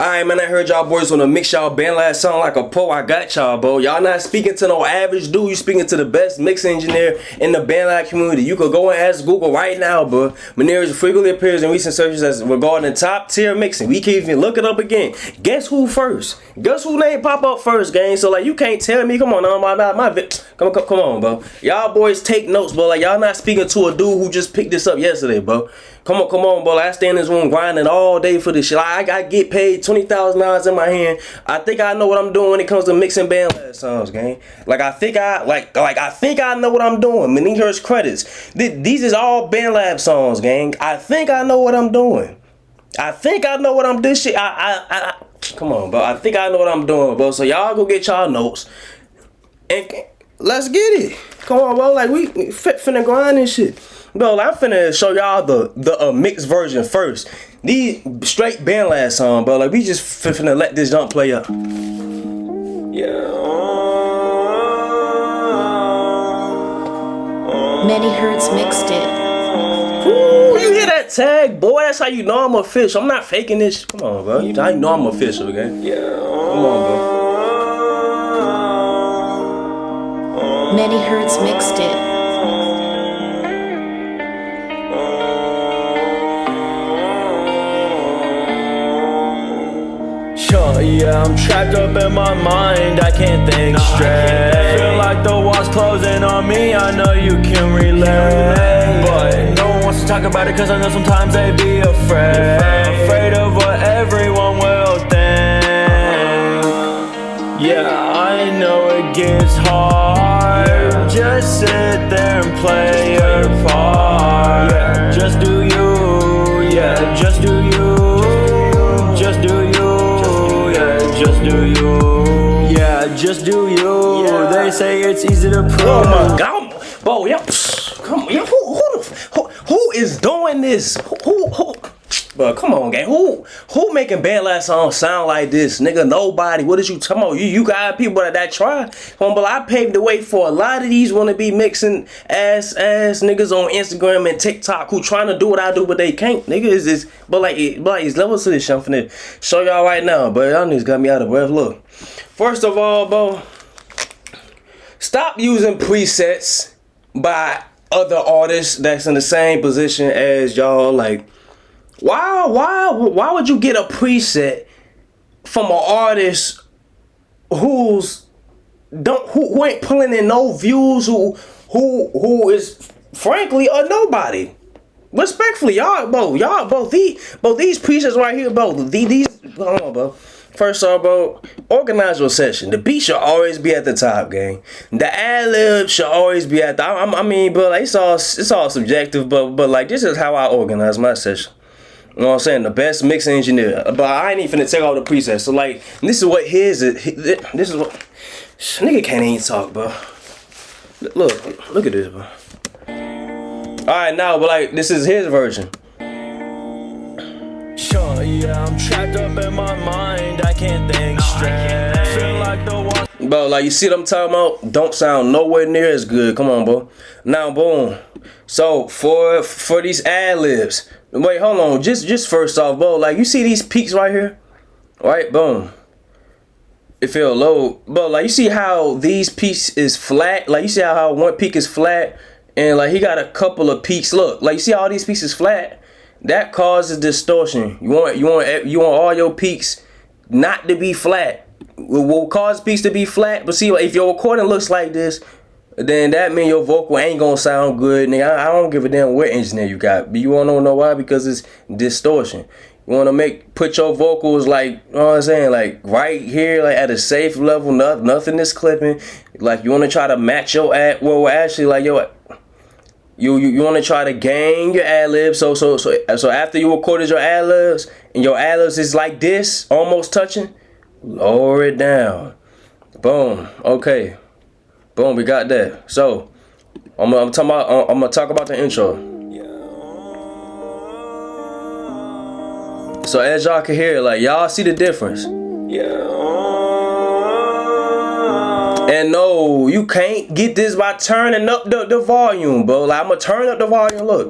Alright, man, I heard y'all boys wanna mix y'all Bandlab song like a pro. I got y'all, bro. Y'all not speaking to no average dude. You speaking to the best mix engineer in the Bandlab community. You could go and ask Google right now, bro. Manera frequently appears in recent searches as regarding top tier mixing. We can't even look it up again. Guess who first? Guess who name pop up first, gang? So like, you can't tell me. Come on, come on, bro. Y'all boys take notes, bro. Like, y'all not speaking to a dude who just picked this up yesterday, bro. Come on, bro. I stay in this room grinding all day for this shit. Like, I get paid $20,000 in my hand. I think I know what I'm doing when it comes to mixing Bandlab songs, gang. Like, I think I know what I'm doing. Man, here's credits. These is all Bandlab songs, gang. I think I know what I'm doing. I think I know what I'm doing. Shit. Come on, bro. I think I know what I'm doing, bro. So y'all go get y'all notes and let's get it. Come on, bro. Like, we finna grind and shit. Bro, I'm finna show y'all the mixed version first. These straight Bandlab song, bro. Like, we just finna let this jump play up. Yeah. Many Hertz mixed it. Ooh, you hear that tag, boy? That's how you know I'm official. I'm not faking this. Come on, bro. You know I'm official, okay? Yeah. Come on, bro. Many Hertz mixed it. Yeah, I'm trapped up in my mind, I can't think straight. Feel like the walls closing on me, I know you can relate. But no one wants to talk about it cause I know sometimes they be afraid of what everyone will think. Yeah, I know it gets hard. Just sit there and play your part. Just do you, yeah, just do you. Just do you. Just do you, yeah, just do you. Yeah. They say it's easy to prove. Oh my God, bro, yo, come on, yo, who is doing this? Who? Bro, come on, gang. Who making Bandlab songs sound like this, nigga? Nobody. What is you talking about? You got people that try. Come on, but I paved the way for a lot of these wanna be mixing ass niggas on Instagram and TikTok who trying to do what I do, but they can't. Nigga is this, but it's levels to this shit. I'm finna show y'all right now, but y'all niggas got me out of breath. Look, first of all, bro, stop using presets by other artists that's in the same position as y'all. Like, why would you get a preset from an artist who ain't pulling in no views, who is frankly a nobody? Respectfully, y'all both these presets right here, bro. Hold on, bro. First off, bro, organize your session. The beat should always be at the top, gang. The ad-libs should always be at the. I mean, but like, it's all subjective, but like, this is how I organize my session. You know what I'm saying? The best mix engineer. But I ain't even finna take all the presets. So like, this is what his is. This is what nigga can't even talk, bro. Look at this, bro. Alright, now, but like, this is his version. Sure, yeah, I'm trapped up in my mind, I can't think straight. Feel like the one. Bro, like, you see what I'm talking about? Don't sound nowhere near as good. Come on, bro. Now, boom. So for these ad-libs. Wait, hold on. Just first off, bro, like, you see these peaks right here? Right? Boom. It feel low. Bro, like, you see how these peaks is flat? Like, you see how one peak is flat? And, like, he got a couple of peaks. Look, like, you see all these peaks is flat? That causes distortion. You want all your peaks not to be flat. Will cause peaks to be flat. But see, if your recording looks like this, then that means your vocal ain't gonna sound good. Nigga, I don't give a damn what engineer you got. But you wanna know why? Because it's distortion. You wanna put your vocals like, you know what I'm saying, like right here, like at a safe level. Nothing is clipping. Like, you wanna try to match your ad. Well, actually, like, you wanna try to gain your ad-libs. So after you recorded your ad-libs and your ad-libs is like this, almost touching, lower it down. Boom. Okay. Boom, we got that. So I'm gonna talk about the intro. So as y'all can hear, like, y'all see the difference. And no, you can't get this by turning up the volume, bro. Like, I'm gonna turn up the volume. Look.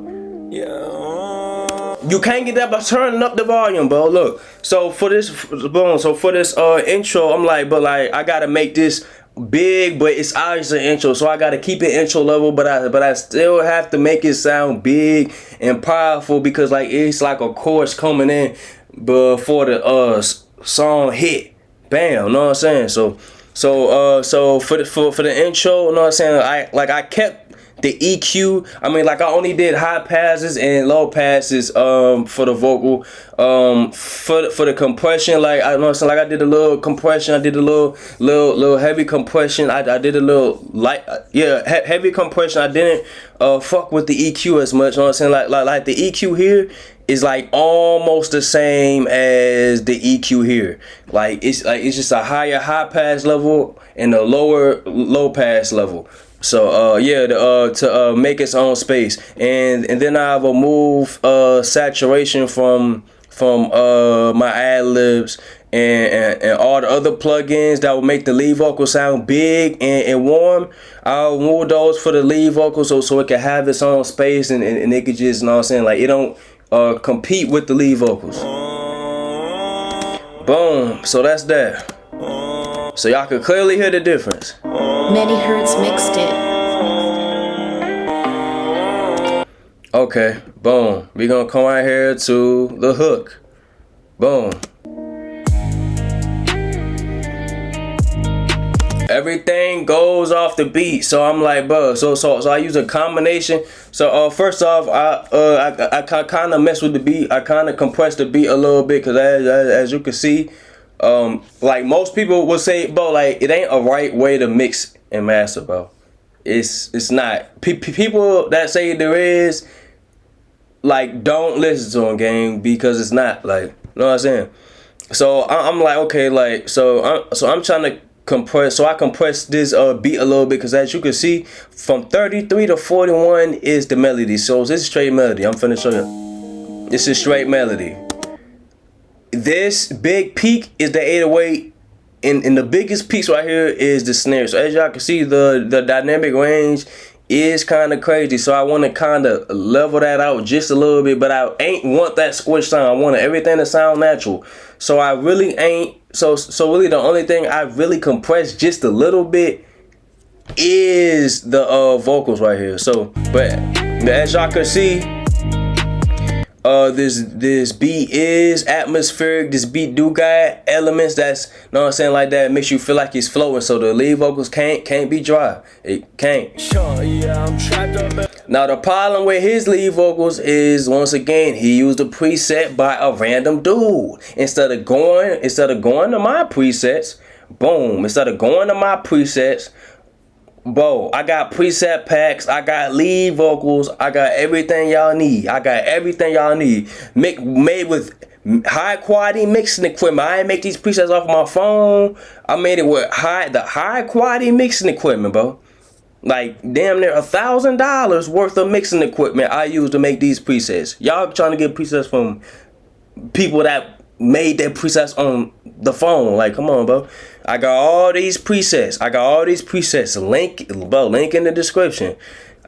You can't get that by turning up the volume, bro. Look, so for this, boom. So for this intro, I'm like, but like I gotta make this big, but it's obviously an intro, so I gotta keep it intro level, but I still have to make it sound big and powerful because like it's like a chorus coming in before the song hit. Bam, you know what I'm saying? So for the intro, you know what I'm saying? I kept the EQ. I mean, like I only did high passes and low passes for the vocal. For the compression, like I know what I'm saying, like I did a little compression, I did a little heavy compression. I did a little light, heavy compression. I didn't fuck with the EQ as much. You know what I'm saying? Like the EQ here is like almost the same as the EQ here. Like it's just a higher high pass level and a lower low pass level. So to make its own space, and then I will move saturation from my ad-libs and all the other plugins that will make the lead vocal sound big and warm. I'll move those for the lead vocal so it can have its own space and it could just, you know what I'm saying, like it don't compete with the lead vocals. Boom. So that's that. So y'all can clearly hear the difference. Many Hertz mixed it. Okay, boom. We gonna come out here to the hook. Boom. Everything goes off the beat, so I'm like, bro. So I use a combination. So first off, I kind of mess with the beat. I kind of compress the beat a little bit, cause as you can see, like most people would say, bro, like it ain't a right way to mix and master, bro. It's not. People that say there is, like, don't listen to them, gang, because it's not. Like, you know what I'm saying? So I'm like, okay, like, so I'm trying to compress. So I compress this beat a little bit, because as you can see, from 33 to 41 is the melody. So this is straight melody. I'm finna show you. This is straight melody. This big peak is the 808, and the biggest peaks right here is the snare. So as y'all can see, the dynamic range is kind of crazy. So I want to kind of level that out just a little bit, but I ain't want that squish sound. I want everything to sound natural. So I really ain't. So really the only thing I really compressed just a little bit is the vocals right here. So but as y'all can see, this beat is atmospheric. This beat do got elements that's, you know what I'm saying, like that makes you feel like it's flowing. So the lead vocals can't be dry. It can't. Now the problem with his lead vocals is, once again, he used a preset by a random dude. Instead of going to my presets, boom. Instead of going to my presets, bro, I got preset packs, I got lead vocals, I got everything y'all need. Made with high quality mixing equipment. I ain't make these presets off my phone. I made it with the high quality mixing equipment, bro. Like damn near $1,000 worth of mixing equipment I use to make these presets. Y'all trying to get presets from people that made their presets on the phone. Like, come on, bro. I got all these presets. Link in the description.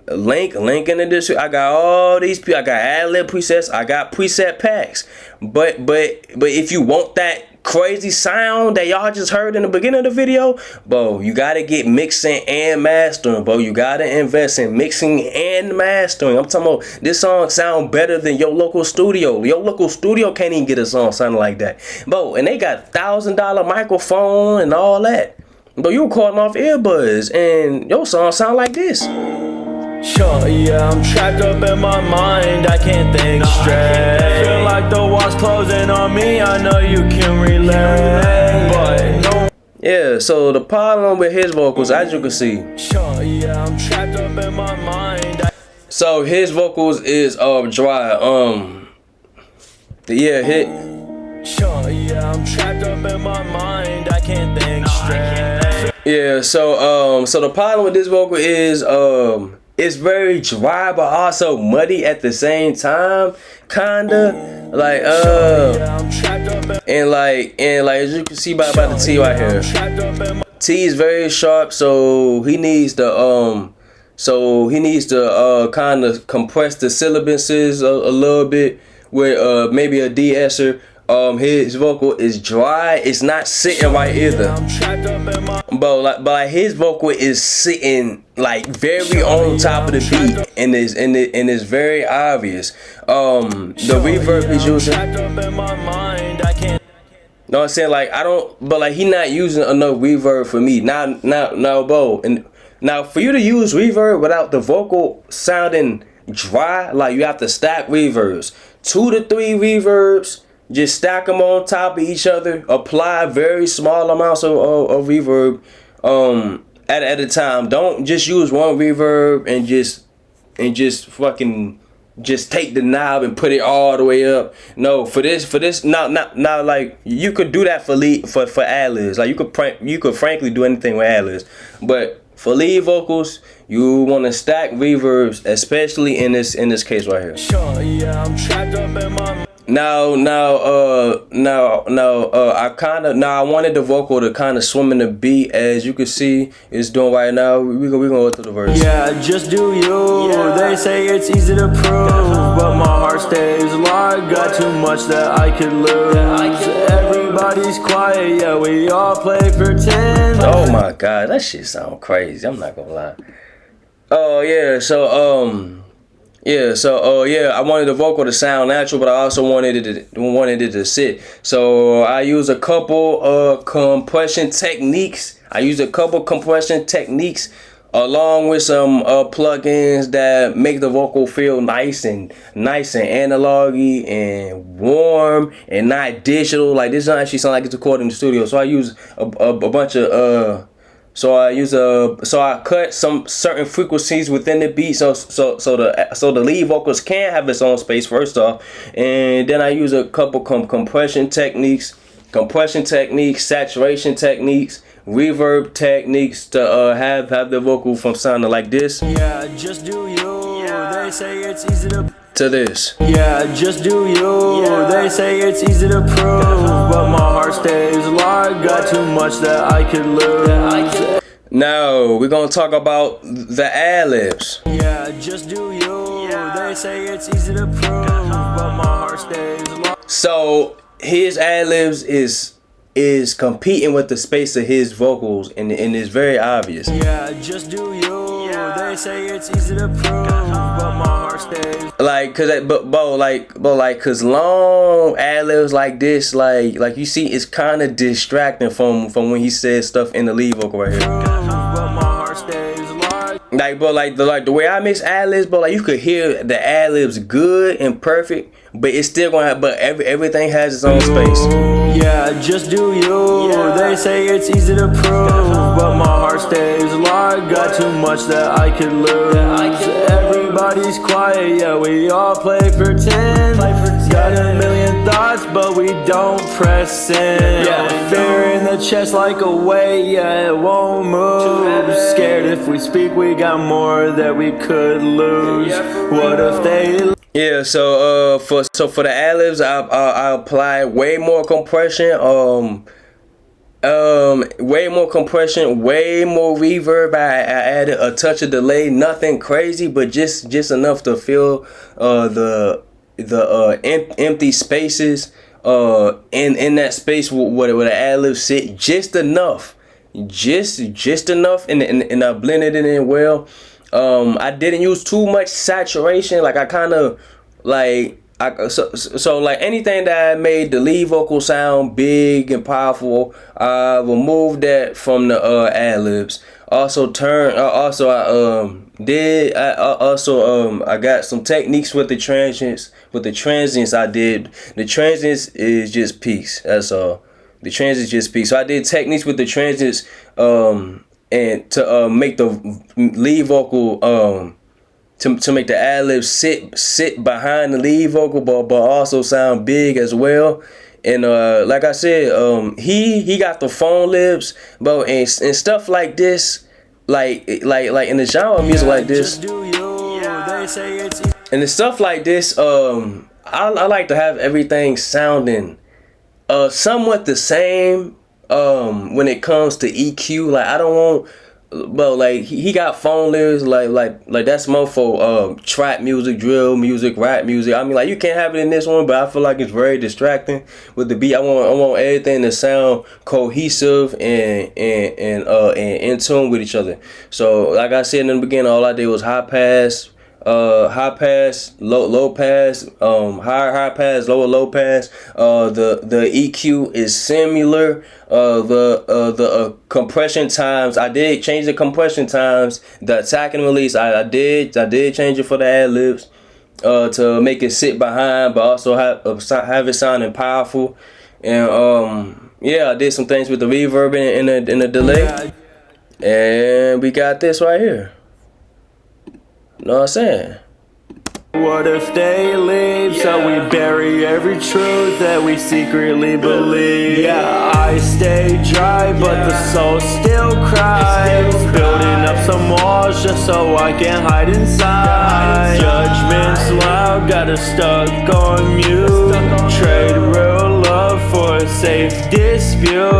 Link in the description. I got all these. I got ad-lib presets. I got preset packs. But if you want that crazy sound that y'all just heard in the beginning of the video, bro, you gotta get mixing and mastering, bro. You gotta invest in mixing and mastering. I'm talking about this song sound better than your local studio. Your local studio can't even get a song sounding like that, bro. And they got $1,000 microphone and all that, bro. You recording off earbuds and your song sound like this. Sure, yeah, I'm trapped up in my mind, I can't think straight. Feel like the walls closing on me, I know you can relate, but no. Yeah, so the problem with his vocals, as you can see. Sure, yeah, I'm trapped up in my mind. So his vocals is dry. Hit. Sure, yeah, I'm trapped up in my mind, I can't think straight. Yeah, so the problem with this vocal is it's very dry but also muddy at the same time, kinda. Like and like as you can see by the T right here. T is very sharp, so he needs to kind of compress the syllabuses a little bit with maybe a de-esser, his vocal is dry. It's not sitting right either. But like his vocal is sitting like very on top of the beat, and it's very obvious. The reverb he's using. No, I'm saying like I don't, but like he not using enough reverb for me. Now, Bo, and now for you to use reverb without the vocal sounding dry, like you have to stack reverbs, 2 to 3 reverbs. Just stack them on top of each other. Apply very small amounts of reverb at a time. Don't just use one reverb and just fucking just take the knob and put it all the way up. No, for this now like you could do that for ad-libs. Like you could frankly do anything with ad-libs, but for lead vocals, you want to stack reverbs, especially in this case right here. Yeah, I'm trapped up in my Now, I wanted the vocal to kind of swim in the beat, as you can see it's doing right now. We gonna go through the verse. Yeah, just do you. Yeah. They say it's easy to prove, but my heart stays locked. Got too much that I could lose. Everybody's quiet, yeah, we all play pretend. Oh my God, that shit sound crazy. I'm not gonna lie. Oh yeah, I wanted the vocal to sound natural, but I also wanted it to sit. So I use a couple compression techniques. Along with some plugins that make the vocal feel nice and analog-y and warm and not digital. Like this doesn't actually sound like it's recorded in the studio. So I use a bunch of So I cut some certain frequencies within the beat, so the lead vocals can have its own space first off, and then I use a couple compression techniques, saturation techniques, reverb techniques to have the vocal from sounding like this. Yeah, just do you. Yeah. They say it's easy to this. Yeah, just do you. Yeah. They say it's easy to prove, but my heart stays locked. Got too much that I could lose. Now we're gonna talk about the ad-libs. Yeah, just do you. Yeah. They say it's easy to prove, but my heart stays locked. So his ad-libs is competing with the space of his vocals, and it's very obvious. Yeah, just do you. Yeah. They say it's easy to prove, but my heart stays. Like, cause long ad-libs like this, like you see, it's kind of distracting from when he says stuff in the lead vocal right here. Like, the way I mix ad-libs, but like you could hear the ad-libs good and perfect, but it's still gonna have, but everything has its own space. Yeah, just do you. Yeah. They say it's easy to prove, but my heart stays locked. Got too much that I could lose. Everybody's quiet, yeah, we all play pretend. Got a million thoughts, but we don't press in. Yeah, fear in the chest like a weight, yeah, it won't move. Scared if we speak, we got more that we could lose. What if they... Yeah, so for the ad-libs, I apply way more compression, way more reverb. I added a touch of delay, nothing crazy, but just enough to fill the empty spaces in that space where the ad-libs sit, just enough, and I blended it in well. I didn't use too much saturation. Like I kind of like so like anything that made the lead vocal sound big and powerful, I removed that from the ad-libs. I got some techniques with the transients. I did the transients is just peaks. That's all. The transients just peaks. So I did techniques with the transients and to make the lead vocal to make the ad-libs sit behind the lead vocal, but also sound big as well. And like I said, he got the phone libs, but and stuff like this, like in the genre of music like this, and the stuff like this, I like to have everything sounding somewhat the same when it comes to EQ. Like I don't want bro, like he got phone lyrics like that's more for trap music, drill music, rap music. I mean, like you can't have it in this one, but I feel like it's very distracting with the beat. I want everything to sound cohesive and in tune with each other. So like I said in the beginning, all I did was high pass, low pass, high pass, low pass. The EQ is similar. The compression times, I did change the compression times. The attack and release, I did change it for the ad-libs to make it sit behind, but also have it sounding powerful. And yeah, I did some things with the reverb and the delay, and we got this right here. Know what I'm saying? What if they leave? So we bury every truth that we secretly believe. Yeah, I stay dry, but the soul still cries. Building up some walls just so I can hide inside. Judgment's loud, got us stuck on mute. Trade real love for a safe dispute.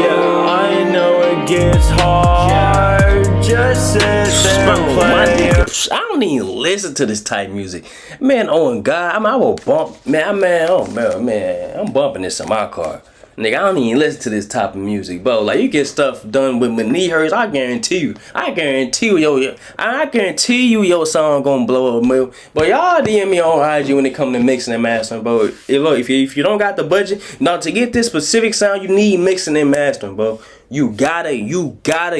Yeah, I know it gets hard. Just sit there and play. I don't even listen to this type music, man. On God, I will bump, man. I'm bumping this in my car, nigga. I don't even listen to this type of music, bro. Like you get stuff done with my knee hurts. I guarantee you, your song gonna blow up, man. But y'all DM me on IG when it come to mixing and mastering, bro. Look, if you don't got the budget, now to get this specific sound, you need mixing and mastering, bro. You gotta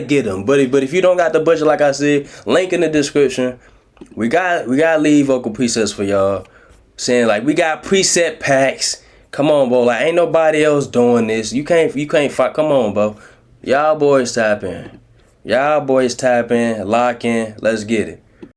get them. But if you don't got the budget, like I said, link in the description. We got lead vocal presets for y'all. Saying like we got preset packs. Come on, bro. Like ain't nobody else doing this. You can't fight. Come on, bro. Y'all boys tap in. Lock in. Let's get it.